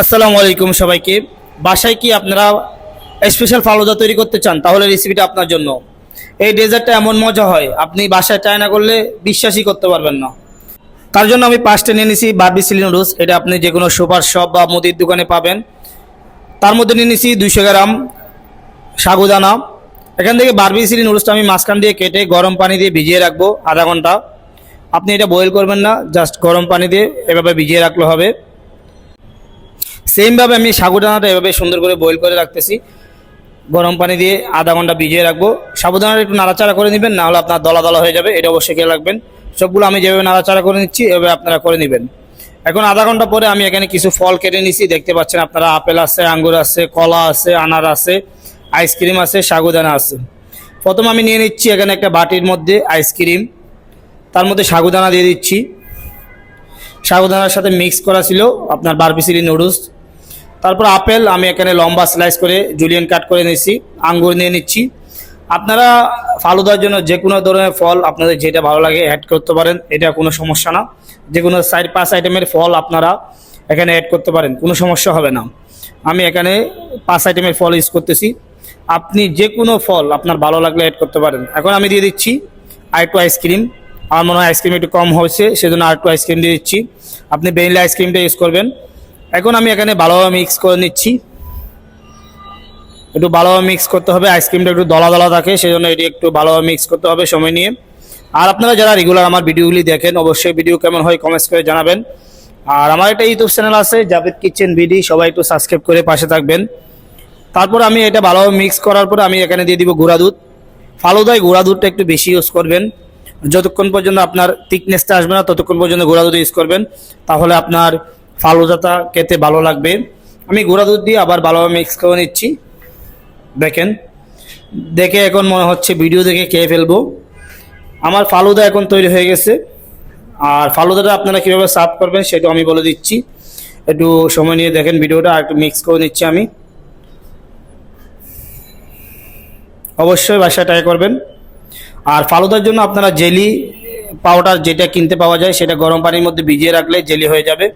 আসসালামু আলাইকুম সবাইকে। বাসায় কি আপনারা স্পেশাল ফালুদা তৈরি করতে চান? তাহলে রেসিপিটা আপনার জন্য। এই ডেজার্টটা এমন মজা হয়, আপনি বাসায় ট্রাই না করলে বিশ্বাসই করতে পারবেন না। তার জন্য আমি 5টা নিয়ে নিয়েছি বারবিসিলি নুডলস। এটা আপনি যে কোনো সুপার শপ বা মুদির দোকানে পাবেন। তার মধ্যে নিয়ে নিয়েছি 200 গ্রাম সাগুদানা। এখান থেকে বারবিসিলি নুডলসটা আমি মাঝখান দিয়ে কেটে গরম পানি দিয়ে ভিজিয়ে রাখবো আধা ঘন্টা। আপনি এটা বয়েল করবেন না, জাস্ট গরম পানি দিয়ে এভাবে ভিজিয়ে রাখলে হবে। সেমভাবে আমি সাগুদানাটা এভাবে সুন্দর করে বয়েল করে রাখতেছি, গরম পানি দিয়ে আধা ঘন্টা ভিজিয়ে রাখবো। সাবুদানাটা একটু নাড়াচাড়া করে নেবেন, নাহলে আপনার দলা দলা হয়ে যাবে, এটা অবশ্যই খেয়াল রাখবেন। সবগুলো আমি যেভাবে নাড়াচাড়া করে নিচ্ছি এভাবে আপনারা করে নেবেন। এখন আধা ঘন্টা পরে আমি এখানে কিছু ফল কেটে নিছি, দেখতে পাচ্ছেন আপনারা। আপেল আছে, আঙ্গুর আছে, কলা আছে, আনার আছে, আইসক্রিম আছে, সাগুদানা আছে। প্রথম আমি নিয়ে নিচ্ছি এখানে একটা বাটির মধ্যে আইসক্রিম, তার মধ্যে সাগুদানা দিয়ে দিচ্ছি। সাগুদানার সাথে মিক্স করা ছিল আপনার বারবিসিলি নুডলস। তারপর আপেল আমি এখানে লম্বা স্লাইস করে জুলিয়ান কাট করে নিচ্ছি। আঙ্গুর নিয়ে নিচ্ছি। আপনারা ফালুদার জন্য যে কোনো ধরনের ফল আপনাদের যেটা ভালো লাগে অ্যাড করতে পারেন, এটা কোনো সমস্যা না। যে কোনো 4-5 আইটেমের ফল আপনারা এখানে অ্যাড করতে পারেন, কোনো সমস্যা হবে না। আমি এখানে 5 আইটেমের ফল ইউজ করতেছি। আপনি যে কোনো ফল আপনার ভালো লাগলে অ্যাড করতে পারেন। এখন আমি দিয়ে দিচ্ছি আরেকটু আইসক্রিম। আমার মনে হয় আইসক্রিম একটু কম হয়েছে, সেজন্য আরেকটু আইসক্রিম দিয়ে দিচ্ছি। আপনি ভ্যানিলা আইসক্রিমটা ইউজ করবেন। এখন আমি এখানে ভালোভাবে মিক্স করে নিচ্ছি। একটু ভালোভাবে মিক্স করতে হবে, আইসক্রিমটা একটু দলা দলা থাকে, সেজন্য এটি একটু ভালোভাবে মিক্স করতে হবে সময় নিয়ে। আর আপনারা যারা রেগুলার আমার ভিডিওগুলি দেখেন, অবশ্যই ভিডিও কেমন হয় কমেন্টস করে জানাবেন। আর আমার একটা ইউটিউব চ্যানেল আছে জাভেদ কিচেন বিডি, সবাই একটু সাবস্ক্রাইব করে পাশে থাকবেন। তারপর আমি এটা ভালোভাবে মিক্স করার পর আমি এখানে দিয়ে দিব গুঁড়া দুধ। ফালুদায় গুঁড়া দুধটা একটু বেশি ইউজ করবেন। যতক্ষণ পর্যন্ত আপনার থিকনেসটা আসবে না ততক্ষণ পর্যন্ত গুঁড়া দুধ ইউজ করবেন, তাহলে আপনার ফালুদাটা খেতে ভালো লাগবে। আমি গুঁড়া দুধ দিয়ে আবার ভালোভাবে মিক্স করে নিচ্ছি। দেখেন, দেখে এখন মনে হচ্ছে ভিডিও দেখে খেয়ে ফেলবো। আমার ফালুদা এখন তৈরি হয়ে গেছে। আর ফালুদাটা আপনারা কীভাবে সার্ভ করবেন সেটা আমি বলে দিচ্ছি। একটু সময় নিয়ে দেখেন ভিডিওটা, আর একটু মিক্স করে নিচ্ছি আমি। অবশ্যই বাসায় ট্রাই করবেন। আর ফালুদার জন্য আপনারা জেলি পাউডার যেটা কিনতে পাওয়া যায় সেটা গরম পানির মধ্যে ভিজিয়ে রাখলে জেলি হয়ে যাবে।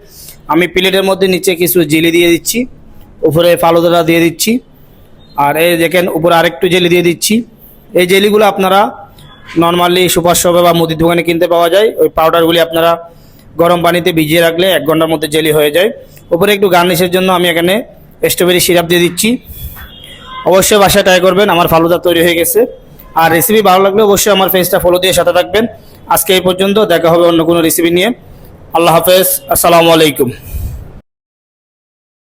আমি প্লেটের মধ্যে নিচে কিছু জেলি দিয়ে দিচ্ছি, উপরে ফালুদাটা দিয়ে দিচ্ছি। আর এই দেখেন উপরে আরেকটু জেলি দিয়ে দিচ্ছি। এই জেলিগুলো আপনারা নর্মালি সুপার শপে বা মুদির দোকানে কিনতে পাওয়া যায়। ওই পাউডারগুলি আপনারা গরম পানিতে ভিজিয়ে রাখলে 1 ঘন্টার মধ্যে জেলি হয়ে যায়। উপরে একটু গার্নিশের জন্য আমি এখানে স্ট্রবেরি সিরাপ দিয়ে দিচ্ছি। অবশ্যই বাসায় ট্রাই করবেন। আমার ফালুদা তৈরি হয়ে গেছে। আর রেসিপি ভালো লাগলে অবশ্যই আমার পেজটা ফলো দিয়ে সাথে থাকবেন। আজকে এই পর্যন্ত, দেখা হবে অন্য কোনো রেসিপি নিয়ে। আল্লাহ হাফেজ, আসসালামু আলাইকুম।